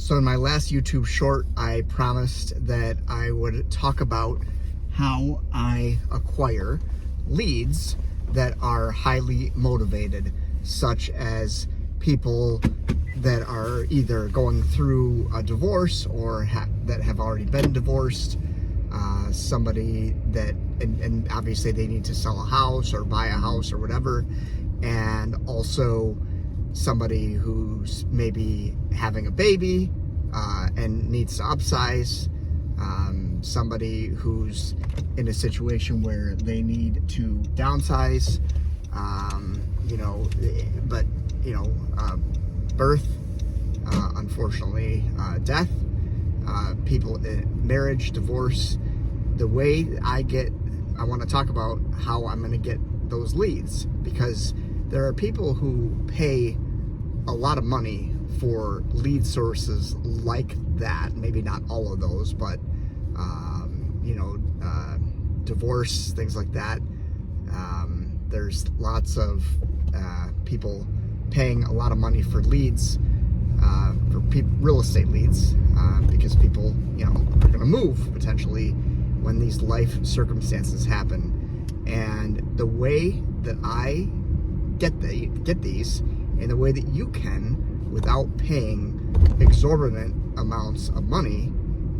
So in my last YouTube short, I promised that I would talk about how I acquire leads that are highly motivated, such as people that are either going through a divorce or that have already been divorced, somebody that, and obviously they need to sell a house or buy a house or whatever, and also somebody who's maybe having a baby and needs to upsize, somebody who's in a situation where they need to downsize, birth, unfortunately, death, people in marriage, divorce. The way I want to talk about how I'm going to get those leads, because there are people who pay a lot of money for lead sources like that. Maybe not all of those, but divorce, things like that. There's lots of people paying a lot of money for leads, for real estate leads, because people, are going to move potentially when these life circumstances happen. And the way that I get these, and the way that you can without paying exorbitant amounts of money,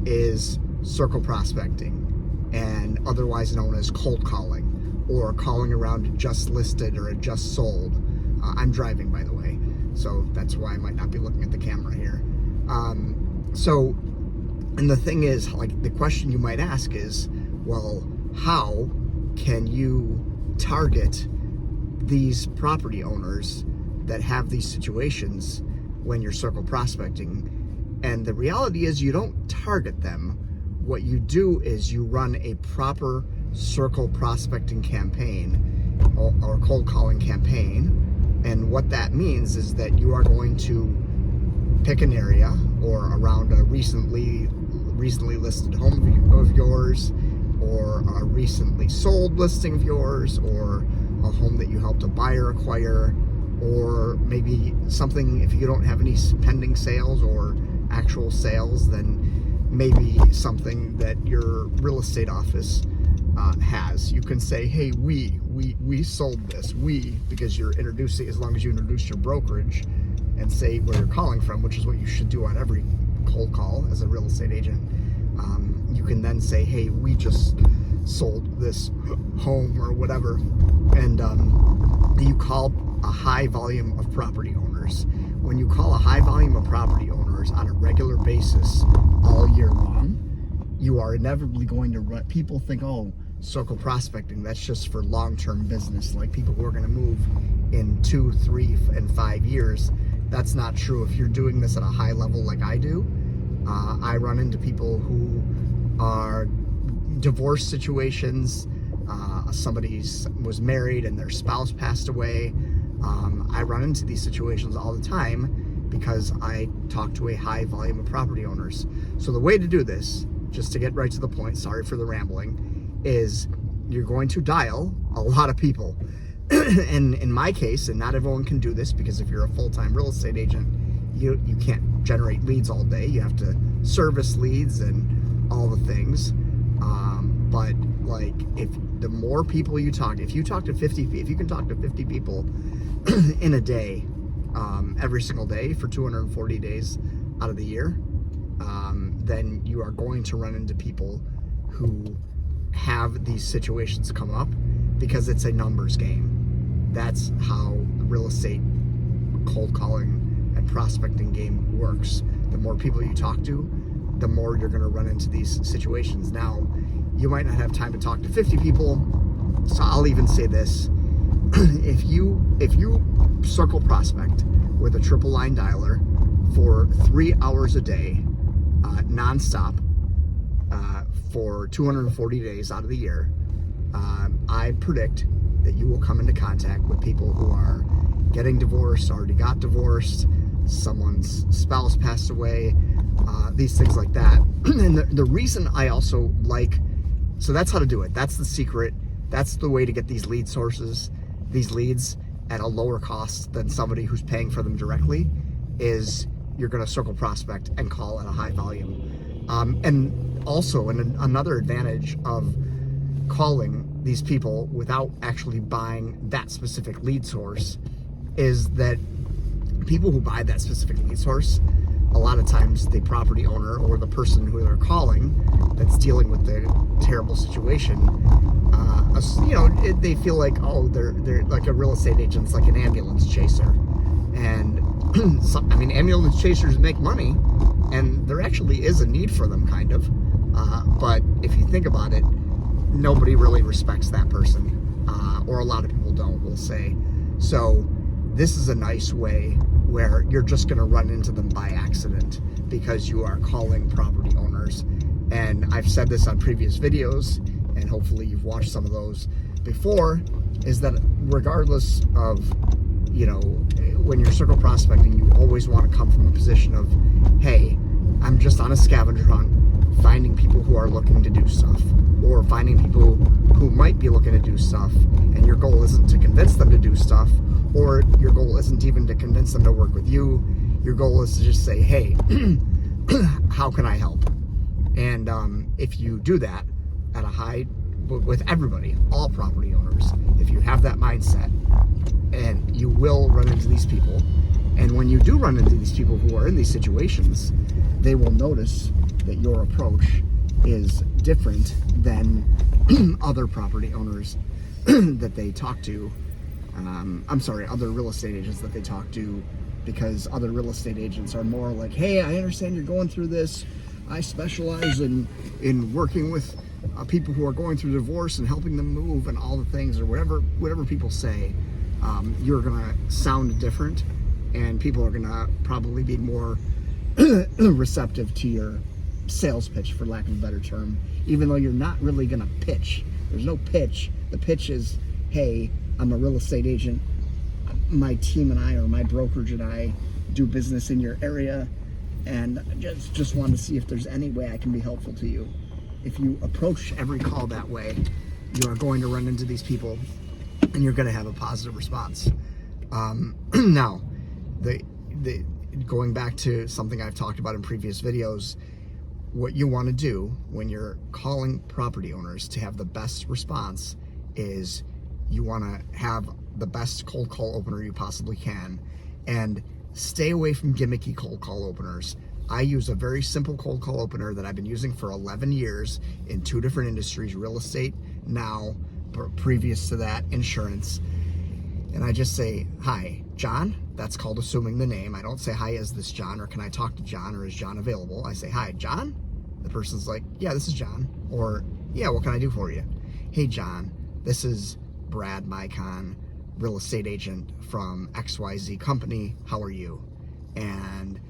is circle prospecting, and otherwise known as cold calling, or calling around just listed or just sold. I'm driving, by the way, so that's why I might not be looking at the camera here. And the thing is, like, the question you might ask is, well, how can you target these property owners that have these situations when you're circle prospecting? And the reality is, you don't target them. What you do is you run a proper circle prospecting campaign or cold calling campaign. And what that means is that you are going to pick an area or around a recently listed home of yours, or a recently sold listing of yours, or a home that you helped a buyer acquire, or maybe something, if you don't have any pending sales or actual sales, then maybe something that your real estate office has. You can say, hey, we sold this, because you're introducing, as long as you introduce your brokerage and say where you're calling from, which is what you should do on every cold call as a real estate agent. You can then say, hey, we just sold this home or whatever, and you call a high volume of property owners. When you call a high volume of property owners on a regular basis all year long, you are inevitably going to run. People think, oh, circle prospecting, that's just for long-term business, like people who are going to move in 2, 3, and 5 years. That's not true. If you're doing this at a high level like I do, I run into people who are divorce situations. Somebody was married and their spouse passed away. I run into these situations all the time because I talk to a high volume of property owners. So the way to do this, just to get right to the point, sorry for the rambling, is you're going to dial a lot of people. And in my case, and not everyone can do this, because if you're a full-time real estate agent, you can't generate leads all day. You have to service leads and all the things. But like, if the more people you talk, if you can talk to 50 people in a day, every single day for 240 days out of the year, then you are going to run into people who have these situations come up, because it's a numbers game. That's how the real estate cold calling and prospecting game works. The more people you talk to, the more you're going to run into these situations. Now, you might not have time to talk to 50 people, so I'll even say this. If you circle prospect with a triple line dialer for 3 hours a day, nonstop, for 240 days out of the year, I predict that you will come into contact with people who are getting divorced, already got divorced, someone's spouse passed away, these things like that. And the reason I also like, so that's how to do it. That's the secret. That's the way to get these lead sources, these leads, at a lower cost than somebody who's paying for them directly, is you're going to circle prospect and call at a high volume. And also, another advantage of calling these people without actually buying that specific lead source is that people who buy that specific lead source, a lot of times the property owner or the person who they're calling that's dealing with the terrible situation, they feel like, oh, they're like a real estate agent's like an ambulance chaser. And ambulance chasers make money, and there actually is a need for them, kind of. But if you think about it, nobody really respects that person, or a lot of people don't, we'll say. So this is a nice way where you're just going to run into them by accident because you are calling property owners. And I've said this on previous videos, and hopefully you've watched some of those before, is that regardless of, when you're circle prospecting, you always want to come from a position of, hey, I'm just on a scavenger hunt, finding people who are looking to do stuff, or finding people who might be looking to do stuff, and your goal isn't to convince them to do stuff, or your goal isn't even to convince them to work with you. Your goal is to just say, hey, how can I help? And if you do that at a high, with everybody, all property owners, if you have that mindset, and you will run into these people, and when you do run into these people who are in these situations, they will notice that your approach is different than other property owners that they talk to. Other real estate agents that they talk to, because other real estate agents are more like, hey, I understand you're going through this. I specialize in working with people who are going through divorce and helping them move and all the things, or whatever people say. You're gonna sound different, and people are gonna probably be more receptive to your sales pitch, for lack of a better term, even though you're not really gonna pitch. There's no pitch. The pitch is, hey, I'm a real estate agent. My team and I, or my brokerage and I, do business in your area, and just want to see if there's any way I can be helpful to you. If you approach every call that way, you are going to run into these people, and you're going to have a positive response. Now, going back to something I've talked about in previous videos, what you want to do when you're calling property owners to have the best response is you want to have the best cold call opener you possibly can, and stay away from gimmicky cold call openers. I use a very simple cold call opener that I've been using for 11 years in 2 different industries, real estate now, previous to that, insurance. And I just say, hi, John. That's called assuming the name. I don't say, hi, is this John? Or can I talk to John? Or is John available? I say, hi, John. The person's like, yeah, this is John. Or, yeah, what can I do for you? Hey, John, this is Brad Mycon, real estate agent from XYZ company. How are you? And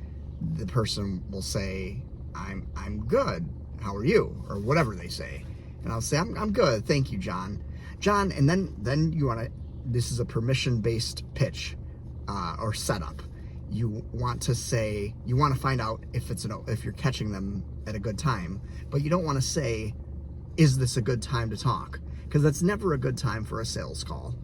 the person will say, I'm good. How are you? Or whatever they say. And I'll say, I'm good. Thank you, John. John, and then you want to, this is a permission-based pitch or setup. You want to say, you want to find out if you're catching them at a good time, but you don't want to say, is this a good time to talk? Because that's never a good time for a sales call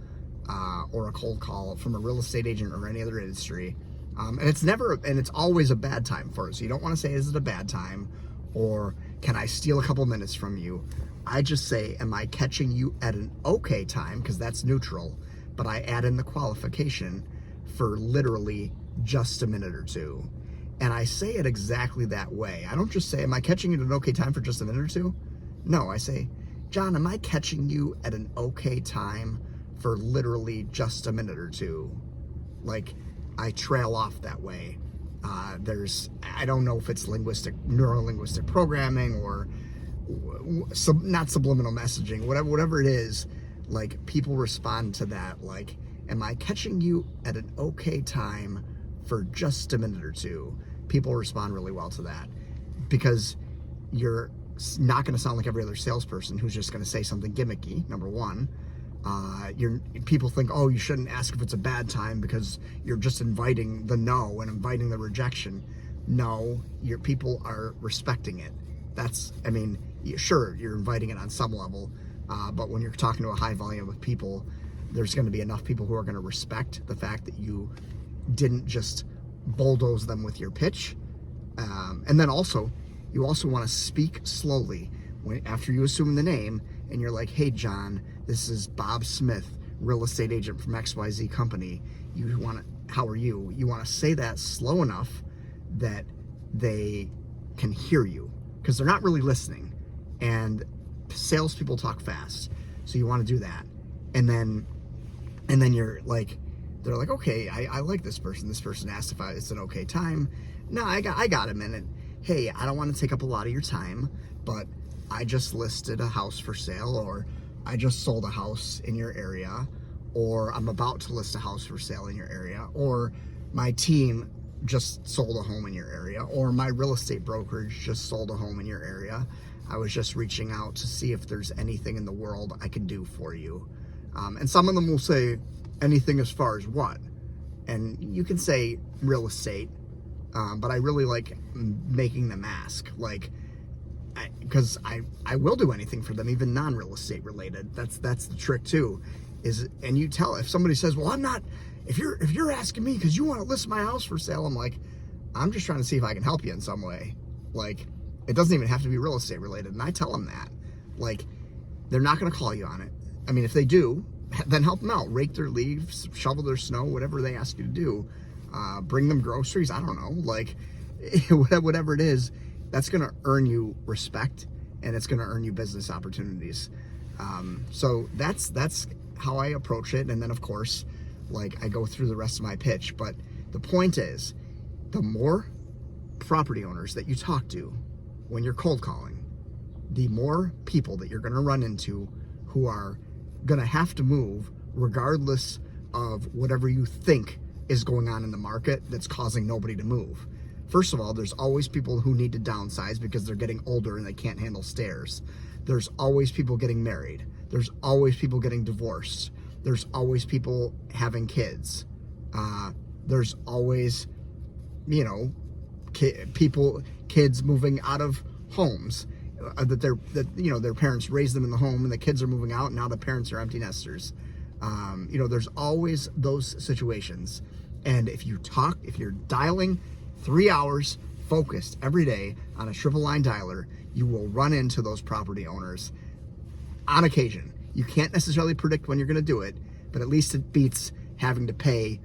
or a cold call from a real estate agent or any other industry. And it's always a bad time for us. So you don't want to say, is it a bad time? Or can I steal a couple minutes from you? I just say, am I catching you at an okay time? Because that's neutral. But I add in the qualification for literally just a minute or two. And I say it exactly that way. I don't just say, am I catching you at an okay time for just a minute or two? No, I say, John, am I catching you at an okay time for literally just a minute or two? Like, I trail off that way. I don't know if it's neuro-linguistic programming or not subliminal messaging, whatever it is, like, people respond to that. Like, am I catching you at an okay time for just a minute or two? People respond really well to that, because you're not going to sound like every other salesperson who's just going to say something gimmicky, number one. People think, oh, you shouldn't ask if it's a bad time because you're just inviting the no and inviting the rejection. No, your people are respecting it. Sure, you're inviting it on some level, but when you're talking to a high volume of people, there's going to be enough people who are going to respect the fact that you didn't just bulldoze them with your pitch. And then also, you also want to speak slowly after you assume the name, and you're like, hey, John, this is Bob Smith, real estate agent from XYZ company. How are you? You want to say that slow enough that they can hear you, because they're not really listening. And salespeople talk fast. So you want to do that. And then you're like, they're like, okay, I like this person. This person asked if it's an okay time. No, I got a minute. Hey, I don't want to take up a lot of your time, but I just listed a house for sale, or I just sold a house in your area, or I'm about to list a house for sale in your area, or my team just sold a home in your area, or my real estate brokerage just sold a home in your area. I was just reaching out to see if there's anything in the world I can do for you. And some of them will say, anything as far as what? And you can say real estate, but I really like making them ask, like, because I will do anything for them, even non-real estate related. That's the trick too, and you tell, if somebody says, well, I'm not, if you're asking me because you want to list my house for sale, I'm like, I'm just trying to see if I can help you in some way. Like, it doesn't even have to be real estate related. And I tell them that, like, they're not going to call you on it. I mean, if they do, then help them out, rake their leaves, shovel their snow, whatever they ask you to do, bring them groceries. I don't know, like, whatever it is, that's going to earn you respect, and it's going to earn you business opportunities. So that's how I approach it. And then, of course, like, I go through the rest of my pitch. But the point is, the more property owners that you talk to when you're cold calling, the more people that you're going to run into who are going to have to move regardless of whatever you think is going on in the market that's causing nobody to move. First of all, there's always people who need to downsize because they're getting older and they can't handle stairs. There's always people getting married. There's always people getting divorced. There's always people having kids. There's always, kids moving out of homes that their parents raised them in the home, and the kids are moving out, and now the parents are empty nesters. There's always those situations. And if you're dialing 3 hours focused every day on a triple line dialer, you will run into those property owners on occasion. You can't necessarily predict when you're going to do it, but at least it beats having to pay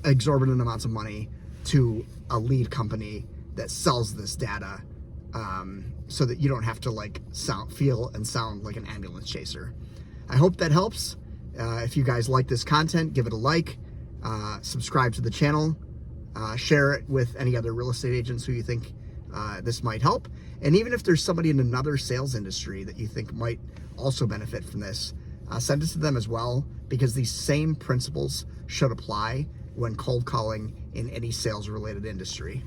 exorbitant amounts of money to a lead company that sells this data, so that you don't have to feel and sound like an ambulance chaser. I hope that helps. If you guys like this content, give it a like, subscribe to the channel, share it with any other real estate agents who you think this might help. And even if there's somebody in another sales industry that you think might also benefit from this, send it to them as well, because these same principles should apply when cold calling in any sales related industry.